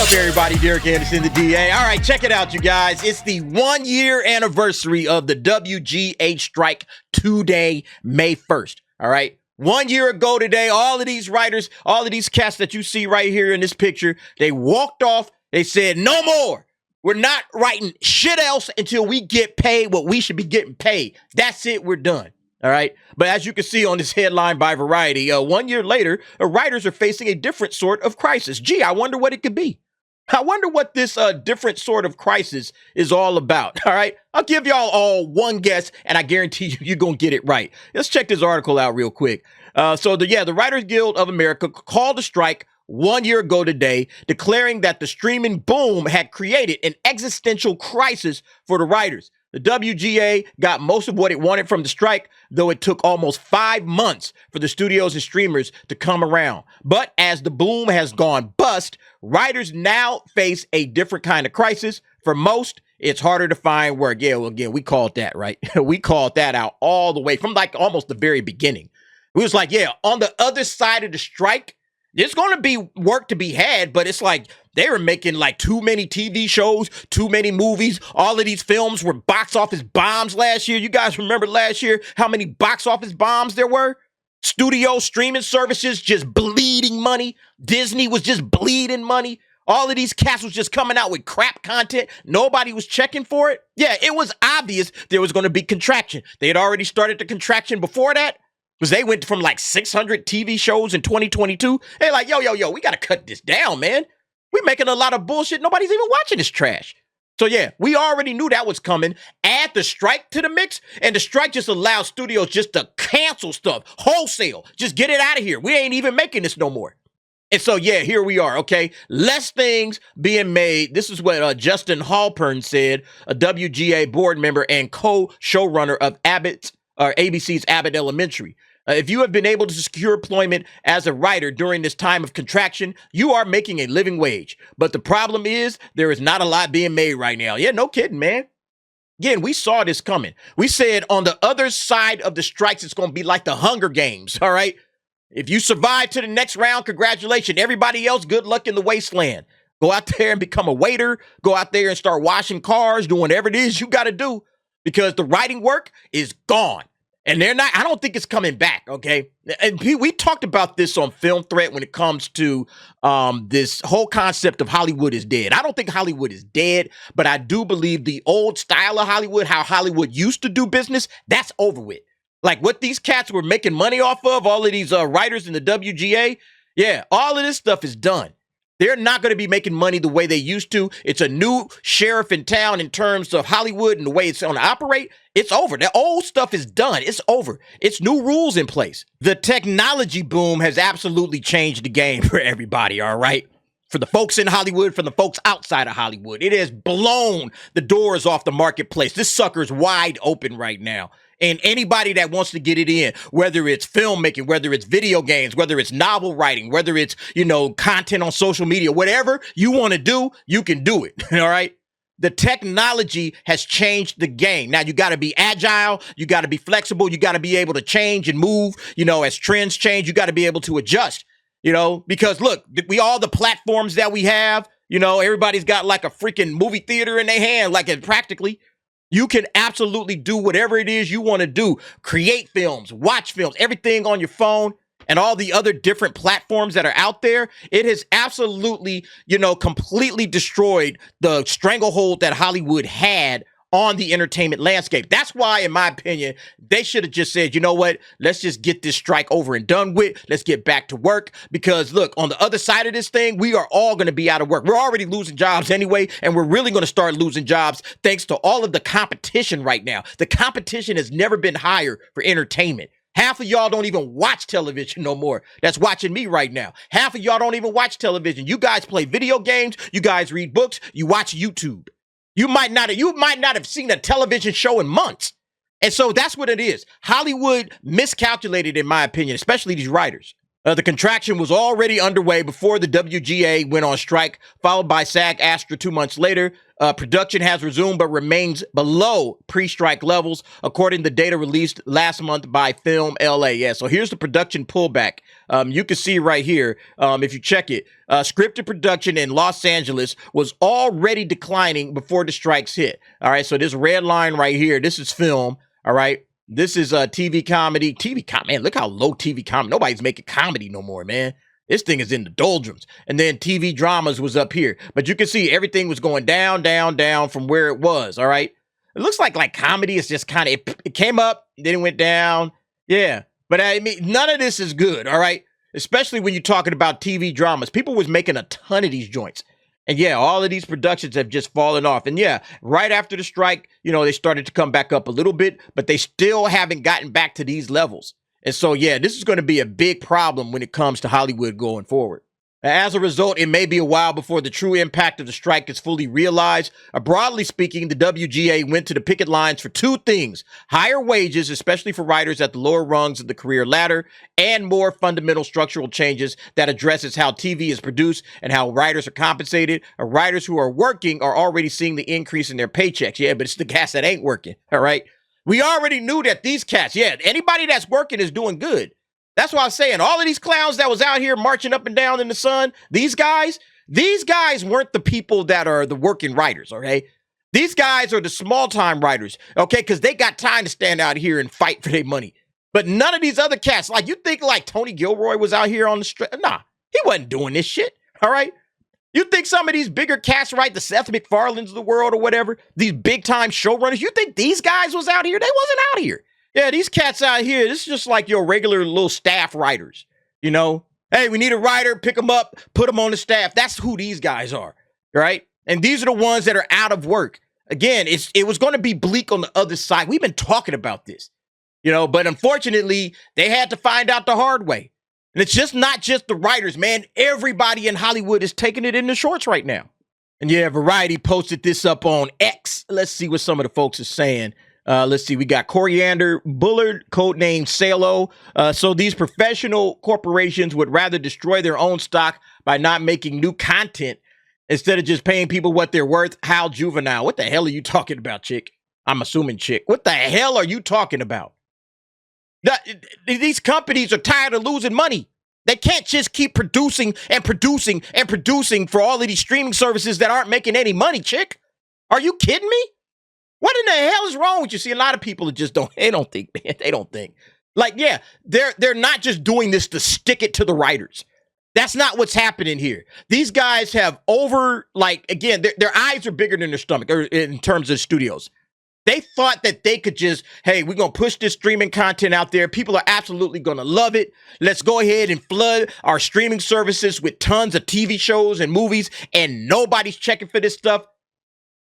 up, everybody? Derek Anderson, the DA. All right, check it out, you guys. It's the 1-year anniversary of the WGA strike today, May 1st. All right. 1 year ago today, all of these writers, all of these cats that you see right here in this picture, they walked off. They said, no more. We're not writing shit else until we get paid what we should be getting paid. That's it. We're done. All right. But as you can see on this headline by Variety, 1 year later, writers are facing a different sort of crisis. Gee, I wonder what it could be. I wonder what this different sort of crisis is all about. All right. I'll give y'all all one guess, and I guarantee you, you're going to get it right. Let's check this article out real quick. The Writers Guild of America called a strike 1 year ago today, declaring that the streaming boom had created an existential crisis for the writers. The WGA got most of what it wanted from the strike, though it took almost 5 months for the studios and streamers to come around. But as the boom has gone bust, writers now face a different kind of crisis. For most, it's harder to find work. Yeah, well, again, we called that, right? We called that out all the way from like almost the very beginning. We was like, yeah, on the other side of the strike, there's going to be work to be had, but it's like they were making like too many TV shows, too many movies. All of these films were box office bombs last year. You guys remember last year how many box office bombs there were? Studio streaming services just bleeding money. Disney was just bleeding money. All of these cats was just coming out with crap content. Nobody was checking for it. Yeah, it was obvious there was going to be contraction. They had already started the contraction before that. Because they went from like 600 TV shows in 2022. They're like, yo, we got to cut this down, man. We're making a lot of bullshit. Nobody's even watching this trash. So, yeah, we already knew that was coming. Add the strike to the mix, and the strike just allows studios just to cancel stuff wholesale. Just get it out of here. We ain't even making this no more. And so, yeah, here we are, okay? Less things being made. This is what Justin Halpern said, a WGA board member and co-showrunner of ABC's Abbott Elementary. If you have been able to secure employment as a writer during this time of contraction, you are making a living wage. But the problem is there is not a lot being made right now. Yeah, no kidding, man. Again, we saw this coming. We said on the other side of the strikes, it's going to be like the Hunger Games, all right? If you survive to the next round, congratulations. Everybody else, good luck in the wasteland. Go out there and become a waiter. Go out there and start washing cars, doing whatever it is you got to do, because the writing work is gone. And I don't think it's coming back, okay? And we talked about this on Film Threat when it comes to this whole concept of Hollywood is dead. I don't think Hollywood is dead, but I do believe the old style of Hollywood, how Hollywood used to do business, that's over with. Like what these cats were making money off of, all of these writers in the WGA, yeah, all of this stuff is done. They're not going to be making money the way they used to. It's a new sheriff in town in terms of Hollywood and the way it's going to operate. It's over. The old stuff is done. It's over. It's new rules in place. The technology boom has absolutely changed the game for everybody, all right? For the folks in Hollywood, for the folks outside of Hollywood. It has blown the doors off the marketplace. This sucker's wide open right now. And anybody that wants to get it in, whether it's filmmaking, whether it's video games, whether it's novel writing, whether it's, content on social media, whatever you want to do, you can do it. All right. The technology has changed the game. Now you got to be agile. You got to be flexible. You got to be able to change and move, as trends change, you got to be able to adjust, because look, all the platforms that we have, everybody's got like a freaking movie theater in their hand, like it practically. You can absolutely do whatever it is you want to do. Create films, watch films, everything on your phone and all the other different platforms that are out there. It has absolutely, completely destroyed the stranglehold that Hollywood had on the entertainment landscape. That's why, in my opinion, they should have just said, you know what, let's just get this strike over and done with. Let's get back to work. Because look, on the other side of this thing, we are all going to be out of work. We're already losing jobs anyway, and we're really going to start losing jobs thanks to all of the competition right now. The competition has never been higher for entertainment. Half of y'all don't even watch television no more. That's watching me right now. Half of y'all don't even watch television. You guys play video games. You guys read books. You watch YouTube. You might not have seen a television show in months. And so that's what it is. Hollywood miscalculated, in my opinion, especially these writers. The contraction was already underway before the WGA went on strike, followed by SAG-AFTRA 2 months later. Production has resumed but remains below pre-strike levels, according to data released last month by Film LA. Yeah, so here's the production pullback. You can see right here, if you check it, scripted production in Los Angeles was already declining before the strikes hit. All right, so this red line right here, this is film, all right? This is a TV comedy. Man, look how low TV comedy. Nobody's making comedy no more, man. This thing is in the doldrums. And then TV dramas was up here. But you can see everything was going down, down, down from where it was, all right? It looks like comedy is just kind of, it came up, then it went down. Yeah. But I mean, none of this is good, all right? Especially when you're talking about TV dramas. People was making a ton of these joints. And yeah, all of these productions have just fallen off. And yeah, right after the strike, they started to come back up a little bit, but they still haven't gotten back to these levels. And so, yeah, this is going to be a big problem when it comes to Hollywood going forward. As a result, it may be a while before the true impact of the strike is fully realized. Broadly speaking, the WGA went to the picket lines for two things: higher wages, especially for writers at the lower rungs of the career ladder, and more fundamental structural changes that addresses how TV is produced and how writers are compensated. Writers who are working are already seeing the increase in their paychecks. Yeah, but it's the cats that ain't working, all right? We already knew that these cats, yeah, anybody that's working is doing good. That's why I'm saying all of these clowns that was out here marching up and down in the sun, these guys weren't the people that are the working writers, okay? These guys are the small-time writers, okay? Because they got time to stand out here and fight for their money. But none of these other cats, like you think like Tony Gilroy was out here on the street. Nah, he wasn't doing this shit, all right? You think some of these bigger cats, right, the Seth MacFarlanes of the world or whatever, these big-time showrunners, you think these guys was out here? They wasn't out here. Yeah, these cats out here, this is just like your regular little staff writers, Hey, we need a writer, pick them up, put them on the staff. That's who these guys are, right? And these are the ones that are out of work. Again, it was going to be bleak on the other side. We've been talking about this, but unfortunately, they had to find out the hard way. And it's just not just the writers, man. Everybody in Hollywood is taking it in the shorts right now. And yeah, Variety posted this up on X. Let's see what some of the folks are saying. Let's see. We got Coriander Bullard, codenamed Salo. So these professional corporations would rather destroy their own stock by not making new content instead of just paying people what they're worth. How juvenile. What the hell are you talking about, chick? I'm assuming chick. What the hell are you talking about? These companies are tired of losing money. They can't just keep producing and producing and producing for all of these streaming services that aren't making any money, chick. Are you kidding me? What in the hell is wrong with you? See, a lot of people just don't think, man. They don't think. Like, yeah, they're not just doing this to stick it to the writers. That's not what's happening here. These guys have again, their eyes are bigger than their stomach in terms of studios. They thought that they could just, hey, we're going to push this streaming content out there. People are absolutely going to love it. Let's go ahead and flood our streaming services with tons of TV shows and movies, and nobody's checking for this stuff.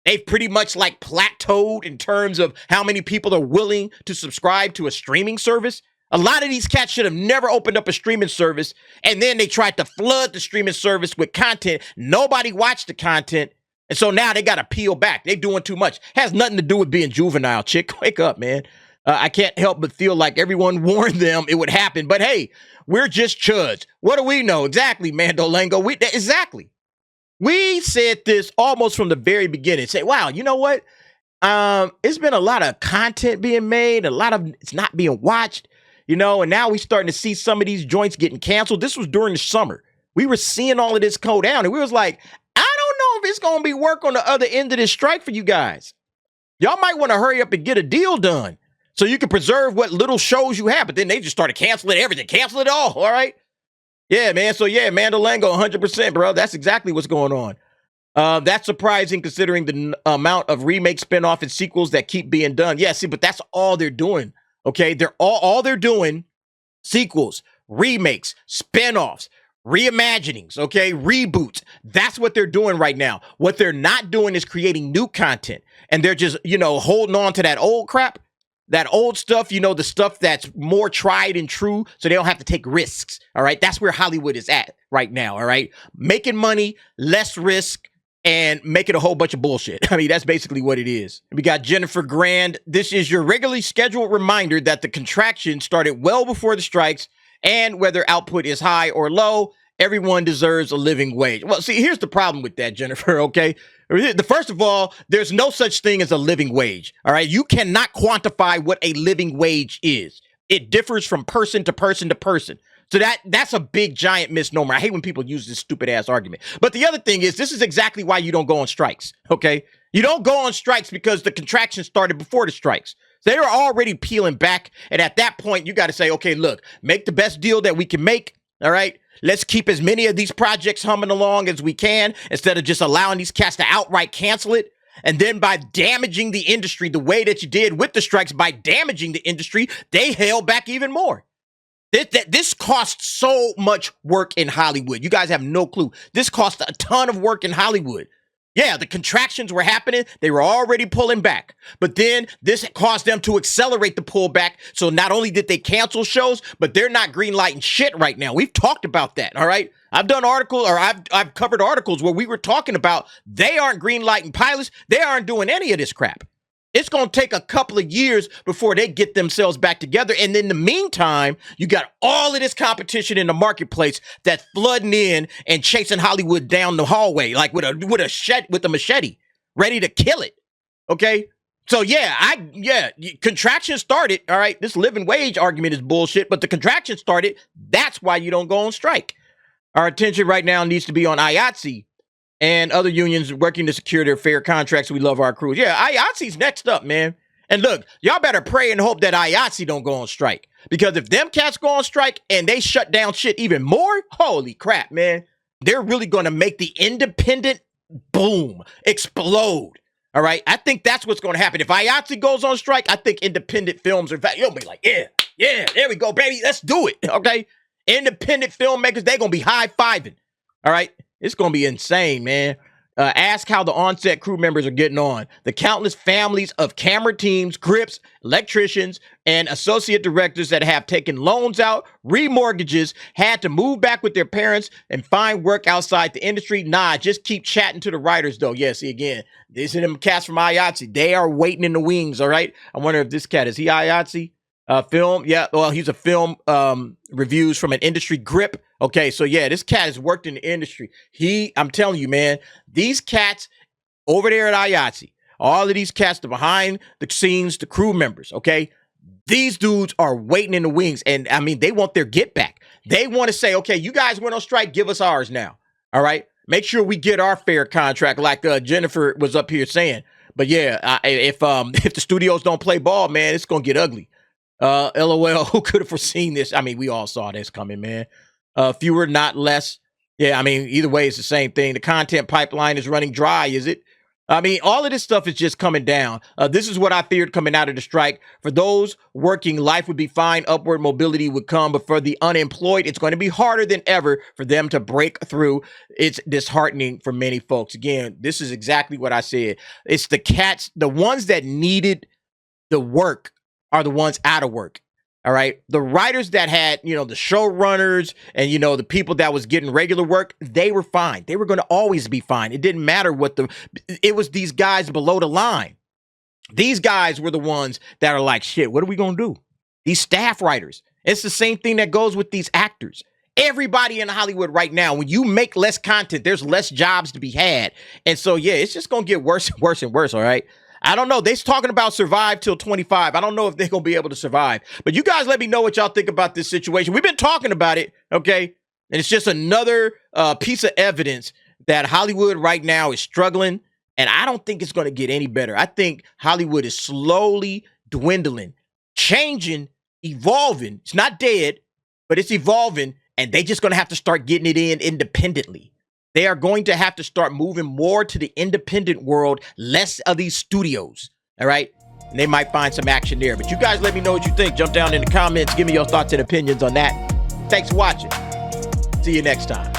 They've pretty much plateaued in terms of how many people are willing to subscribe to a streaming service. A lot of these cats should have never opened up a streaming service, and then they tried to flood the streaming service with content. Nobody watched the content, and so now they got to peel back. They're doing too much. Has nothing to do with being juvenile, chick. Wake up, man. I can't help but feel like everyone warned them it would happen. But hey, we're just chuds. What do we know? Exactly, Mandolango. Exactly. We said this almost from the very beginning. Say, wow, you know what? It's been a lot of content being made. A lot of it's not being watched, and now we're starting to see some of these joints getting canceled. This was during the summer. We were seeing all of this go down, and we was like, I don't know if it's going to be work on the other end of this strike for you guys. Y'all might want to hurry up and get a deal done so you can preserve what little shows you have. But then they just started canceling everything. Cancel it all, all right? Yeah, man. So, yeah, Mandolango, 100%, bro. That's exactly what's going on. That's surprising considering the amount of remake, spinoff, and sequels that keep being done. Yeah, see, but that's all they're doing, okay? They're all they're doing, sequels, remakes, spinoffs, reimaginings, okay? Reboots. That's what they're doing right now. What they're not doing is creating new content. And they're just, holding on to that old crap. That old stuff, the stuff that's more tried and true, so they don't have to take risks, all right? That's where Hollywood is at right now, all right? Making money, less risk, and making a whole bunch of bullshit. I mean, that's basically what it is. We got Jennifer Grand. This is your regularly scheduled reminder that the contraction started well before the strikes And whether output is high or low, everyone deserves a living wage. Well, see, here's the problem with that, Jennifer, okay? First of all, there's no such thing as a living wage, all right? You cannot quantify what a living wage is. It differs from person to person to person. So that's a big, giant misnomer. I hate when people use this stupid ass argument. But the other thing is, this is exactly why you don't go on strikes, okay? You don't go on strikes because the contraction started before the strikes. So they were already peeling back. And at that point, you got to say, okay, look, make the best deal that we can make, all right? Let's keep as many of these projects humming along as we can instead of just allowing these cats to outright cancel it. And then by damaging the industry the way that you did with the strikes, by damaging the industry, they held back even more. This costs so much work in Hollywood. You guys have no clue. This cost a ton of work in Hollywood. Yeah, the contractions were happening. They were already pulling back. But then this caused them to accelerate the pullback. So not only did they cancel shows, but they're not greenlighting shit right now. We've talked about that, all right? I've done articles, or I've covered articles where we were talking about they aren't greenlighting pilots. They aren't doing any of this crap. It's going to take a couple of years before they get themselves back together. And in the meantime, you got all of this competition in the marketplace that's flooding in and chasing Hollywood down the hallway, like with a machete, ready to kill it. Okay. So contraction started. All right. This living wage argument is bullshit, but the contraction started. That's why you don't go on strike. Our attention right now needs to be on IATSE and other unions working to secure their fair contracts. We love our crews. Yeah, IATSE's next up, man. And look, y'all better pray and hope that IATSE don't go on strike. Because if them cats go on strike and they shut down shit even more, holy crap, man. They're really going to make the independent boom explode. All right? I think that's what's going to happen. If IATSE goes on strike, I think independent films are, you'll be like, yeah, there we go, baby. Let's do it. Okay? Independent filmmakers, they're going to be high-fiving. All right? It's going to be insane, man. Ask how the on-set crew members are getting on. The countless families of camera teams, grips, electricians, and associate directors that have taken loans out, remortgages, had to move back with their parents and find work outside the industry. Nah, just keep chatting to the writers, though. Yeah, see, again, these are them cats from IATSE. They are waiting in the wings, all right? I wonder if this cat, is he IATSE? Film, yeah, well, he's a film reviews from an industry grip. Okay, so yeah, this cat has worked in the industry. I'm telling you, man, these cats over there at IATSE, all of these cats, the behind the scenes, the crew members, okay, these dudes are waiting in the wings. And I mean, they want their get back. They want to say, okay, you guys went on strike, give us ours now. All right, make sure we get our fair contract, like Jennifer was up here saying. But yeah, if the studios don't play ball, man, it's gonna get ugly. LOL, who could have foreseen this? I mean, we all saw this coming, man. Fewer, not less. Yeah, I mean, either way, it's the same thing. The content pipeline is running dry, is it? I mean, all of this stuff is just coming down. This is what I feared coming out of the strike. For those working, life would be fine. Upward mobility would come. But for the unemployed, it's going to be harder than ever for them to break through. It's disheartening for many folks. Again, this is exactly what I said. It's the cats, the ones that needed the work are the ones out of work. All right. The writers that had, the showrunners and, the people that was getting regular work, they were fine. They were going to always be fine. It didn't matter it was these guys below the line. These guys were the ones that are like, shit, what are we going to do? These staff writers. It's the same thing that goes with these actors. Everybody in Hollywood right now, when you make less content, there's less jobs to be had. And so, yeah, it's just going to get worse and worse and worse. All right. I don't know. They're talking about survive till 25. I don't know if they're going to be able to survive. But you guys let me know what y'all think about this situation. We've been talking about it, okay? And it's just another piece of evidence that Hollywood right now is struggling. And I don't think it's going to get any better. I think Hollywood is slowly dwindling, changing, evolving. It's not dead, but it's evolving. And they just going to have to start getting it in independently. They are going to have to start moving more to the independent world, less of these studios, all right? And they might find some action there. But you guys let me know what you think. Jump down in the comments. Give me your thoughts and opinions on that. Thanks for watching. See you next time.